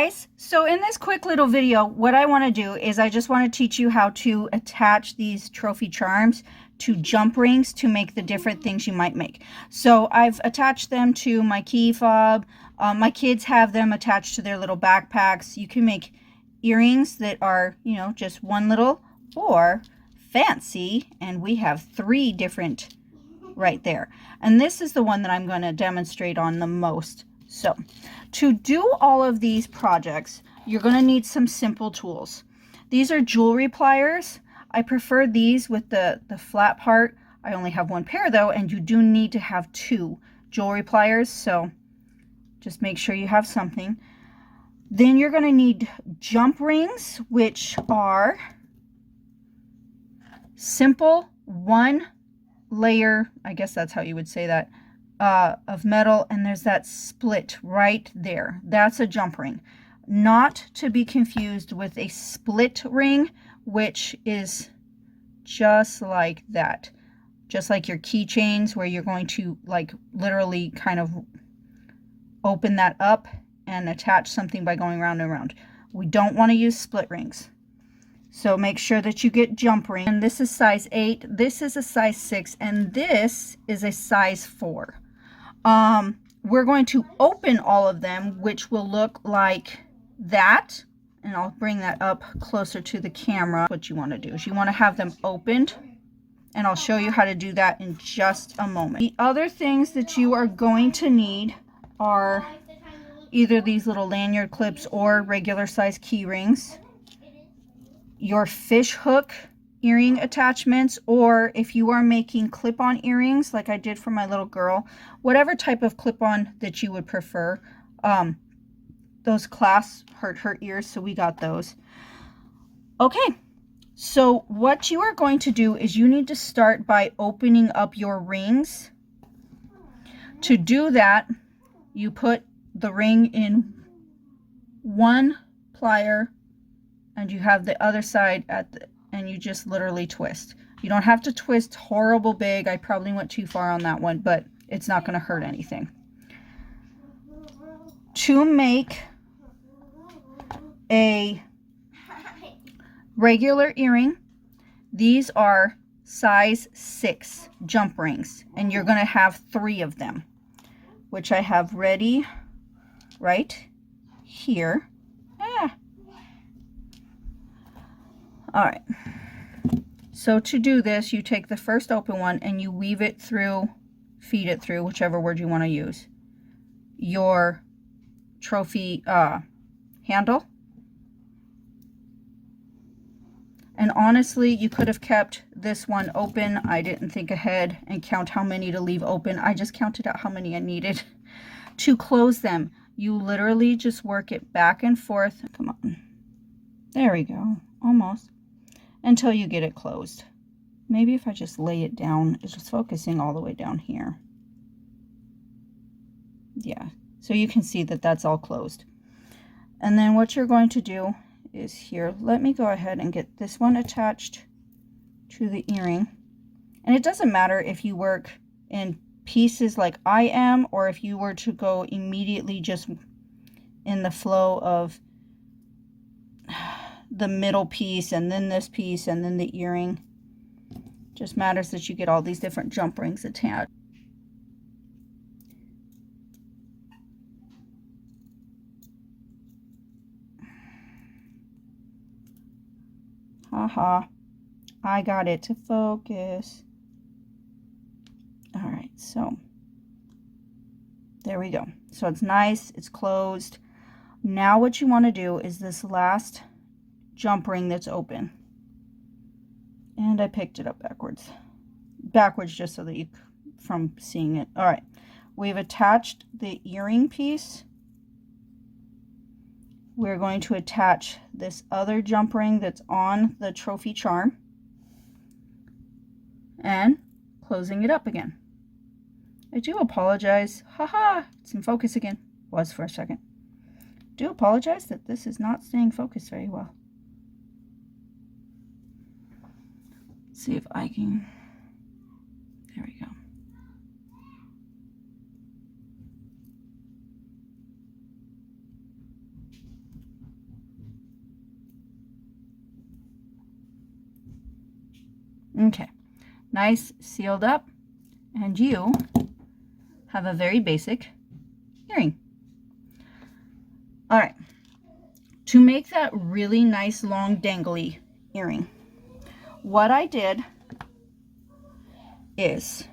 guys, so in this quick little video, what I want to do is I just want to teach you how to attach these trophy charms to jump rings to make the different things you might make. So I've attached them to my key fob. My kids have them attached to their little backpacks. You can make earrings that are, you know, just one little or fancy, and we have 3 different right there. And this is the one that I'm going to demonstrate on the most. So to do all of these projects, you're going to need some simple tools. These are jewelry pliers. I prefer these with the flat part. I only have 1 pair though, and you do need to have 2 jewelry pliers, so just make sure you have something. Then you're going to need jump rings, which are simple 1 layer, I guess that's how you would say that, of metal, and there's that split right there. That's a jump ring. Not to be confused with a split ring, which is just like that. Just like your keychains, where you're going to like literally kind of open that up and attach something by going round and round. We don't want to use split rings. So make sure that you get jump ring. And this is size 8, this is a size 6, and this is a size 4. We're going to open all of them, which will look like that. And I'll bring that up closer to the camera. What you want to do is you want to have them opened, and I'll show you how to do that in just a moment. The other things that you are going to need are either these little lanyard clips or regular size key rings, your fish hook earring attachments, or if you are making clip-on earrings like I did for my little girl, whatever type of clip-on that you would prefer. Those clasps hurt her ears, so we got those. Okay, so what you are going to do is you need to start by opening up your rings. To do that, you put the ring in 1 plier, and you have the other side and you just literally twist. You don't have to twist horrible big. I probably went too far on that one, but it's not going to hurt anything. To make a regular earring, these are size 6 jump rings, and you're going to have 3 of them, which I have ready right here. All right, so to do this, you take the first open one and you weave it through, feed it through, whichever word you want to use, your trophy handle. And honestly, you could have kept this one open. I didn't think ahead and count how many to leave open. I just counted out how many I needed. To close them, you literally just work it back and forth. Come on. There we go. Almost. Until you get it closed. Maybe if I just lay it down, it's just focusing all the way down here. Yeah. So you can see that that's all closed. And then what you're going to do is here, let me go ahead and get this one attached to the earring. And it doesn't matter if you work in pieces like I am, or if you were to go immediately just in the flow of the middle piece and then this piece and then the earring. Just matters that you get all these different jump rings attached. Haha, I got it to focus. All right, so there we go. So it's nice, it's closed. Now what you want to do is this last jump ring that's open. And I picked it up backwards. Backwards just so that you, from seeing it. All right, we've attached the earring piece. We're going to attach this other jump ring that's on the trophy charm and closing it up again. I do apologize. Haha, it's in focus again. Was for a second. Do apologize that this is not staying focused very well. Let's see if I can. There we go. Okay, nice, sealed up, and you have a very basic earring. All right, to make that really nice, long, dangly earring, what I did is,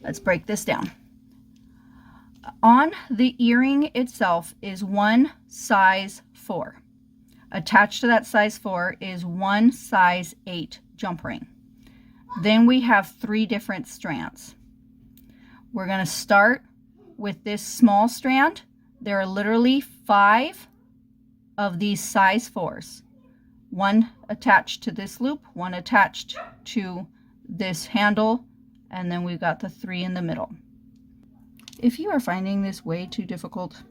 let's break this down. On the earring itself is one size 4. Attached to that size 4 is one size 8 jump ring. Then we have 3 different strands. We're going to start with this small strand. There are literally 5 of these size 4s. One attached to this loop, one attached to this handle, and then we've got the 3 in the middle. If you are finding this way too difficult,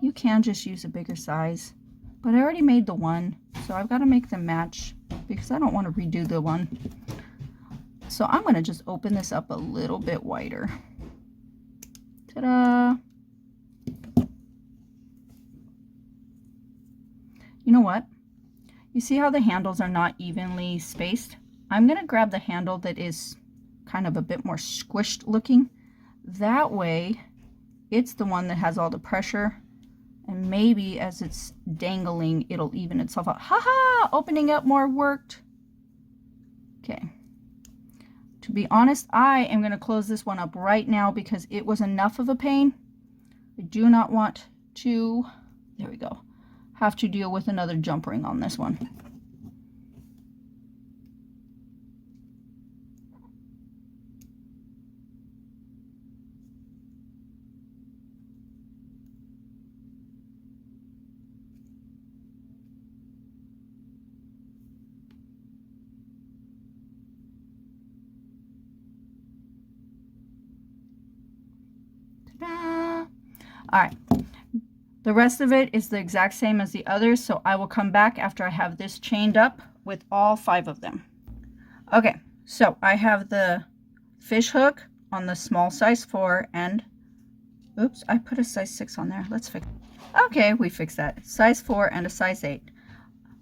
you can just use a bigger size. But I already made the one, so I've got to make them match because I don't want to redo the one. So I'm going to just open this up a little bit wider. Ta-da! You know what? You see how the handles are not evenly spaced? I'm going to grab the handle that is kind of a bit more squished looking. That way, it's the one that has all the pressure, and maybe as it's dangling, it'll even itself out. Haha! Opening up more worked. Okay. To be honest, I am going to close this one up right now because it was enough of a pain. I do not want to, there we go, have to deal with another jump ring on this one. All right, the rest of it is the exact same as the others, so I will come back after I have this chained up with all 5 of them. Okay, so I have the fish hook on the small size 4 and, oops, I put a size 6 on there. Let's fix it. Okay, we fixed that. Size 4 and a size 8.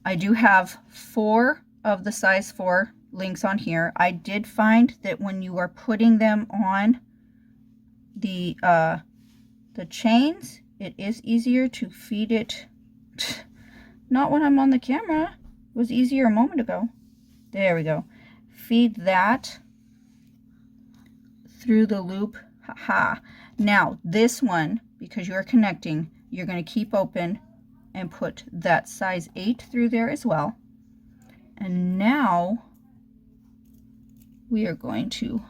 I do have 4 of the size 4 links on here. I did find that when you are putting them on the chains, it is easier to feed it. Not when I'm on the camera. It was easier a moment ago. There we go. Feed that through the loop. Haha. Now this one, because you're connecting, you're going to keep open and put that size 8 through there as well. And now we are going to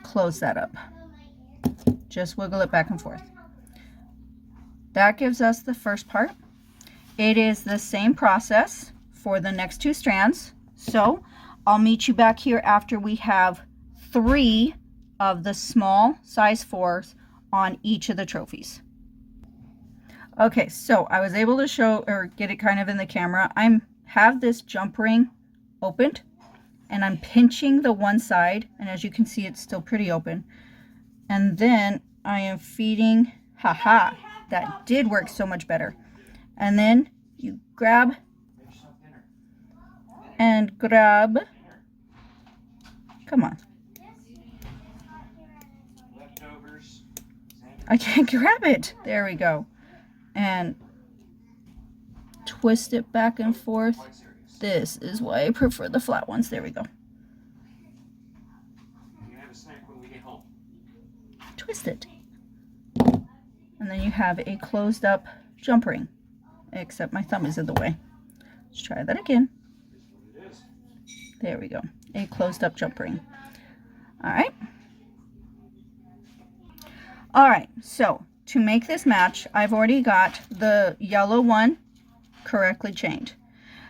close that up. Just wiggle it back and forth. That gives us the first part. It is the same process for the next 2 strands. So I'll meet you back here after we have 3 of the small size 4s on each of the trophies. Okay, so I was able to show or get it kind of in the camera. I have this jump ring opened and I'm pinching the one side, and as you can see, it's still pretty open. And then I am feeding, haha, that did work so much better. And then you grab and grab, come on. I can't grab it. There we go. And twist it back and forth. This is why I prefer the flat ones. There we go. Twist it. And then you have a closed up jump ring. Except my thumb is in the way. Let's try that again. There we go. A closed up jump ring. Alright. Alright, so to make this match, I've already got the yellow one correctly chained.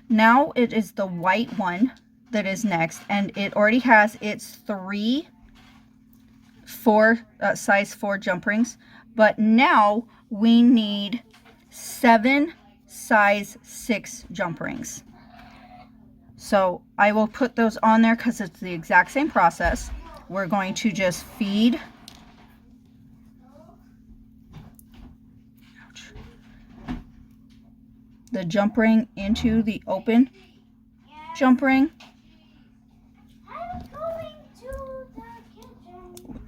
Now it is the white one that is next, and it already has its 3 size 4 jump rings, but now we need 7 size 6 jump rings. So I will put those on there because it's the exact same process. We're going to just feed the jump ring into the open jump ring.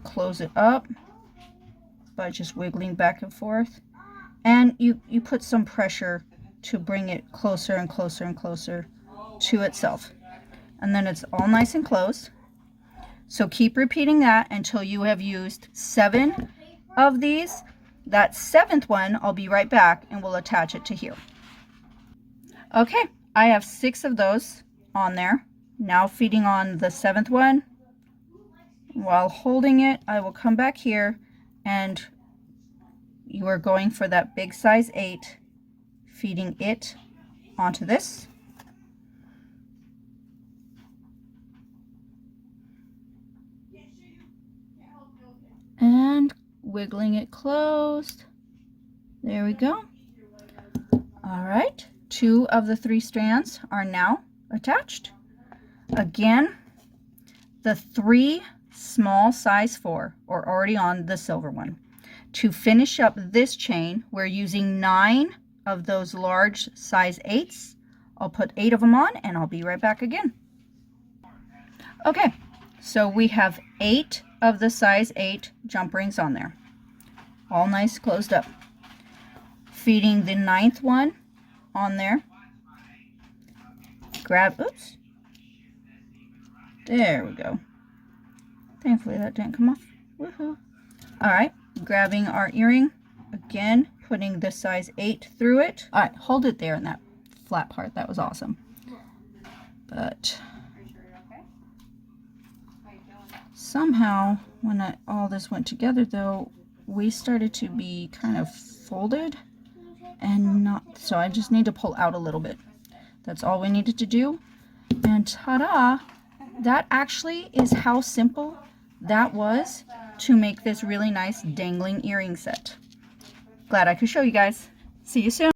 Close it up by just wiggling back and forth. And you put some pressure to bring it closer and closer and closer to itself. And then it's all nice and closed. So keep repeating that until you have used 7 of these. That 7th one, I'll be right back and we'll attach it to here. Okay, I have 6 of those on there. Now feeding on the 7th one. While holding it, I will come back here and you are going for that big size 8, feeding it onto this. And wiggling it closed. There we go. All right, 2 of the 3 strands are now attached. Again, the 3 small size 4 are already on the silver one. To finish up this chain, we're using 9 of those large size 8s. I'll put 8 of them on and I'll be right back again. Okay, so we have 8 of the size 8 jump rings on there. All nice closed up. Feeding the 9th one on there. Grab, oops. There we go. Thankfully that didn't come off. Woohoo. All right, grabbing our earring. Again, putting the size 8 through it. All right, hold it there in that flat part. That was awesome. But somehow, when all this went together though, we started to be kind of folded and not, so I just need to pull out a little bit. That's all we needed to do. And ta-da! That actually is how simple that was to make this really nice dangling earring set. Glad I could show you guys. See you soon.